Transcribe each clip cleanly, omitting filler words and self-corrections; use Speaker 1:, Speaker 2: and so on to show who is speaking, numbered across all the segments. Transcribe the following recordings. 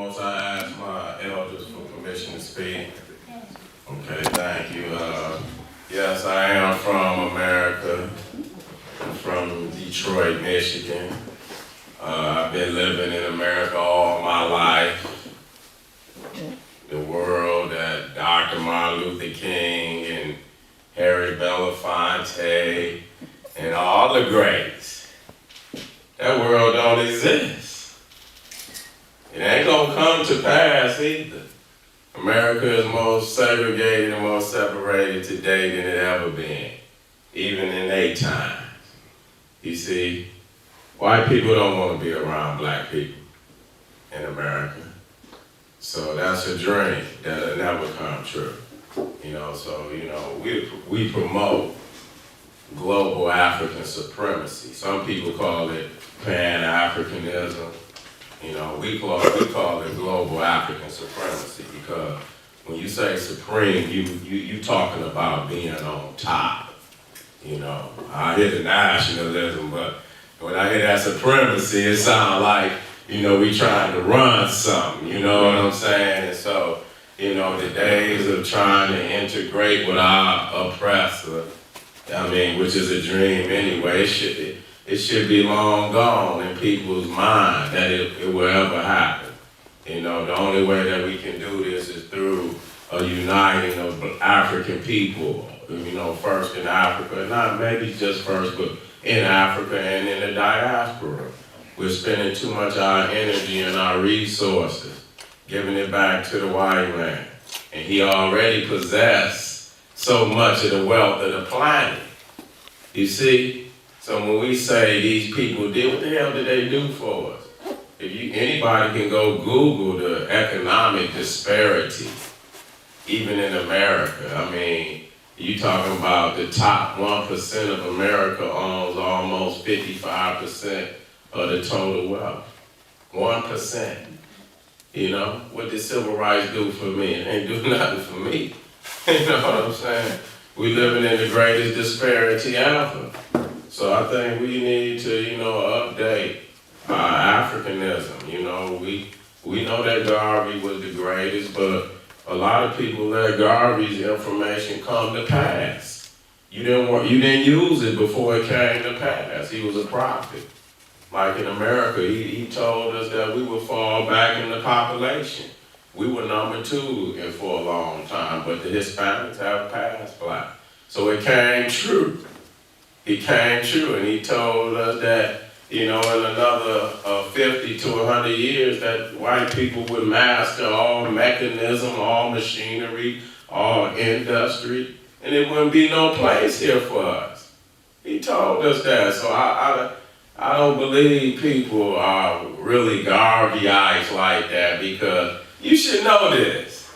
Speaker 1: foremost, I ask my elders for permission to speak. Okay, thank you. Yes, I am from America. I'm from Detroit, Michigan. I've been living in America all my life. The world that Dr. Martin Luther King and Harry Belafonte and all the greats. That world don't exist. It ain't gonna come to pass either. America is more segregated and more separated today than it ever been, even in their times. You see, white people don't want to be around black people in America. So that's a dream that'll never come true. We promote global African supremacy. Some people call it Pan-Africanism. We call it global African supremacy because when you say supreme, you talking about being on top. I hear the nationalism, but when I hear that supremacy, it sounds like, we trying to run something, you know what I'm saying? And so, the days of trying to integrate with our oppressor, which is a dream anyway, it should be long gone in people's mind that it will ever happen. The only way that we can do this is through a uniting of African people, first in Africa, not maybe just first, but in Africa and in the diaspora. We're spending too much of our energy and our resources, giving it back to the white man. And he already possessed so much of the wealth of the planet. You see? So when we say these people did, what the hell did they do for us? Anybody can go Google the economic disparity, even in America. You talking about the top 1% of America owns almost 55% of the total wealth. 1%. What did civil rights do for me? It ain't do nothing for me. You know what I'm saying? We living in the greatest disparity ever. So I think we need to, update our Africanism. We know that Garvey was the greatest, but a lot of people let Garvey's information come to pass. You didn't use it before it came to pass. He was a prophet. Like in America, he told us that we would fall back in the population. We were number 2 for a long time, but the Hispanics have passed black. So it came true. He came true, and he told us that, in another 50 to 100 years, that white people would master all mechanism, all machinery, all industry, and it wouldn't be no place here for us. He told us that, so I don't believe people are really Garveyites like that because you should know this.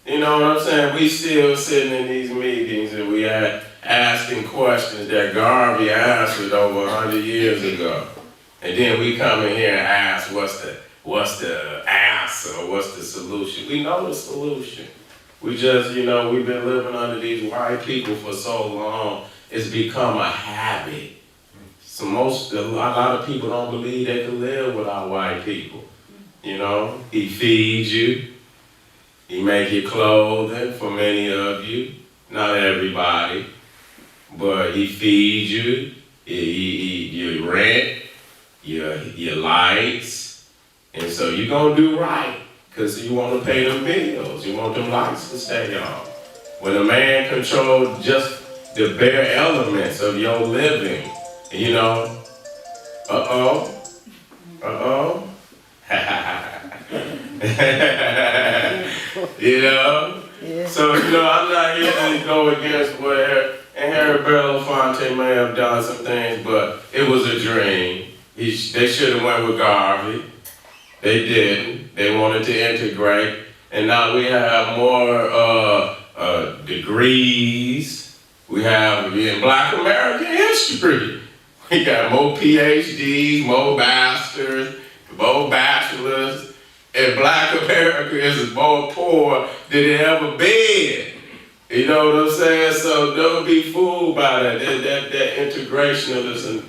Speaker 1: You know what I'm saying? We still sitting in these meetings and we are asking questions that Garvey answered over 100 years ago. And then we come in here and ask what's the answer, what's the solution. We know the solution. We just, we've been living under these white people for so long, it's become a habit. So a lot of people don't believe they can live without white people. He feeds you. He make your clothing for many of you, not everybody, but he feeds you. Your rent, your lights, and so you're gonna do right because you want to pay them bills. You want them lights to stay on. When a man controls just the bare elements of your living.
Speaker 2: Yeah.
Speaker 1: So, I'm not here to go against where, and Harry Belafonte may have done some things, but it was a dream. They should have went with Garvey. They didn't. They wanted to integrate, and now we have more degrees. We have in Black American history. We got more PhDs, more masters, more bachelors, and Black America is more poor than it ever been. You know what I'm saying? So don't be fooled by that. That integrationism,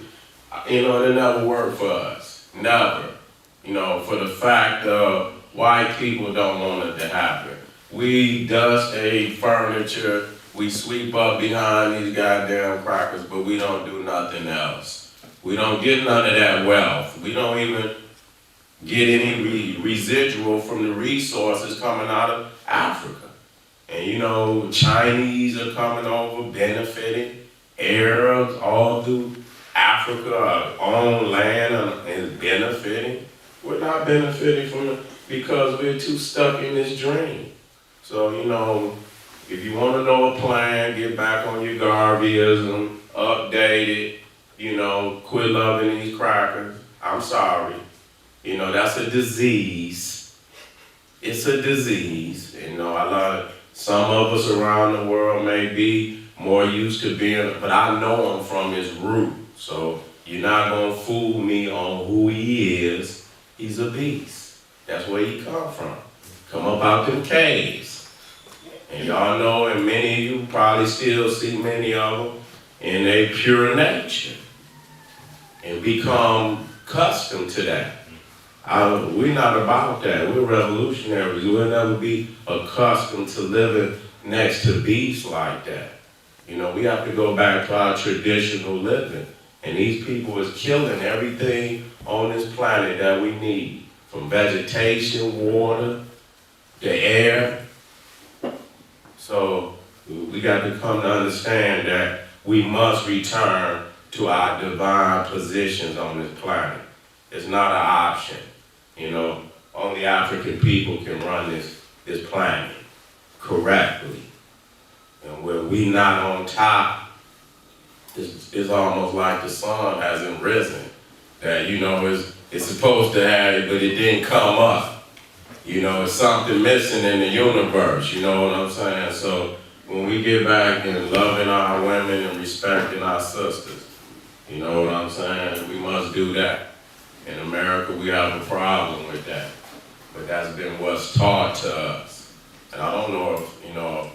Speaker 1: it never worked for us. Never. For the fact of white people don't want it to happen. We dust their furniture, we sweep up behind these goddamn crackers, but we don't do nothing else. We don't get none of that wealth. We don't even get any residual from the resources coming out of Africa. And you know, Chinese are coming over, benefiting. Arabs all through Africa are on land and benefiting. We're not benefiting from it because we're too stuck in this dream. So, you know, if you want to know a plan, get back on your Garveyism, update it, you know, quit loving these crackers. I'm sorry. You know, that's a disease. It's a disease. You know, some of us around the world may be more used to being, but I know him from his root. So you're not gonna fool me on who he is. He's a beast. That's where he come from. Come up out them caves. And y'all know, and many of you probably still see many of them in their pure nature and become accustomed to that. We're not about that. We're revolutionaries. We'll never be accustomed to living next to beasts like that. You know, we have to go back to our traditional living. And these people is killing everything on this planet that we need. From vegetation, water, the air. So we got to come to understand that we must return to our divine positions on this planet. It's not an option. You know, only African people can run this planet correctly. And when we not on top, it's almost like the sun hasn't risen. That, you know, it's supposed to have it, but it didn't come up. You know, it's something missing in the universe, you know what I'm saying? So when we get back and loving our women and respecting our sisters, you know what I'm saying? We must do that. In America, we have a problem with that. But that's been what's taught to us. And I don't know if, you know,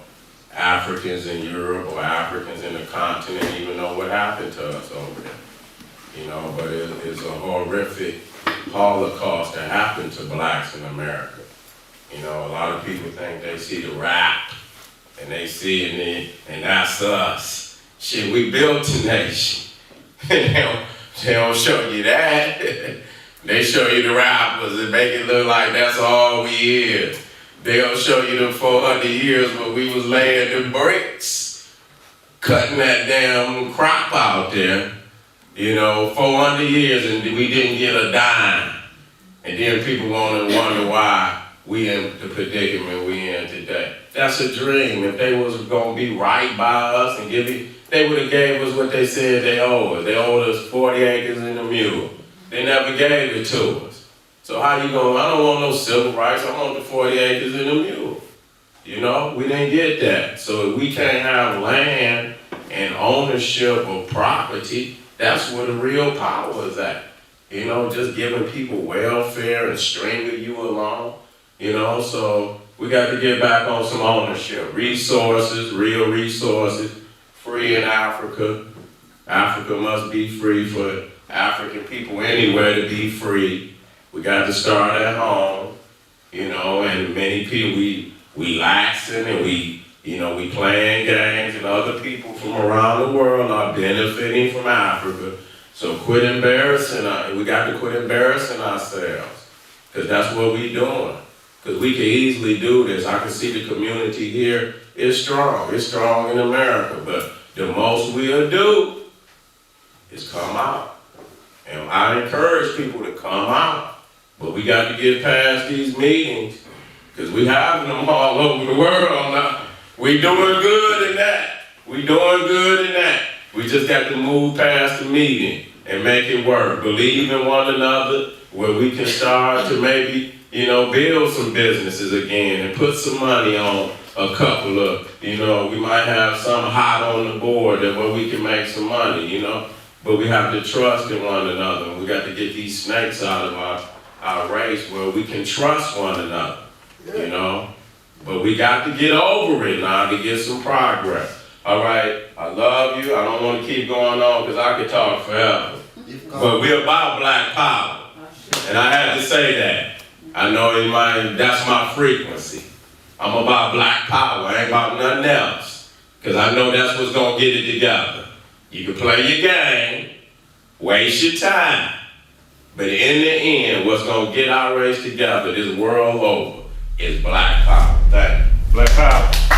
Speaker 1: Africans in Europe or Africans in the continent even know what happened to us over there. You know, but it's a horrific Holocaust that happened to blacks in America. You know, a lot of people think they see the rap and they see it and that's us. Shit, we built a nation. They don't show you that. They show you the rappers and make it look like that's all we is. They'll show you the 400 years where we was laying the bricks, cutting that damn crop out there. You know, 400 years and we didn't get a dime. And then people want to wonder why we in the predicament we in today. That's a dream. If they was gonna be right by us and they would have gave us what they said they owed us. They owed us 40 acres and a mule. They never gave it to us. So how you gonna, I don't want no civil rights, I want the 40 acres and a mule. You know, we didn't get that. So if we can't have land and ownership of property, that's where the real power is at. You know, just giving people welfare and stringing you along. You know, so we got to get back on some ownership. Resources, real resources, free in Africa. Africa must be free for African people anywhere to be free. We got to start at home, you know, and many people, we laxing and we playing games, and other people from around the world are benefiting from Africa. So quit embarrassing, we got to quit embarrassing ourselves, because that's what we doing. Because we can easily do this. I can see the community here is strong. It's strong in America, but the most we'll do is come out. And I encourage people to come out. But we got to get past these meetings, because we having them all over the world now. We doing good in that. We doing good in that. We just got to move past the meeting and make it work. Believe in one another, where we can start to maybe, you know, build some businesses again and put some money on a couple of, you know, we might have some hot on the board that where we can make some money, you know. But we have to trust in one another. We got to get these snakes out of our race where we can trust one another, you know. But we got to get over it now to get some progress. All right, I love you. I don't want to keep going on because I could talk forever. But we're about black power. And I had to say that. I know that's my frequency. I'm about black power, I ain't about nothing else. Cause I know that's what's gonna get it together. You can play your game, waste your time, but in the end, what's gonna get our race together, this world over, is black power. Thank you. Black power.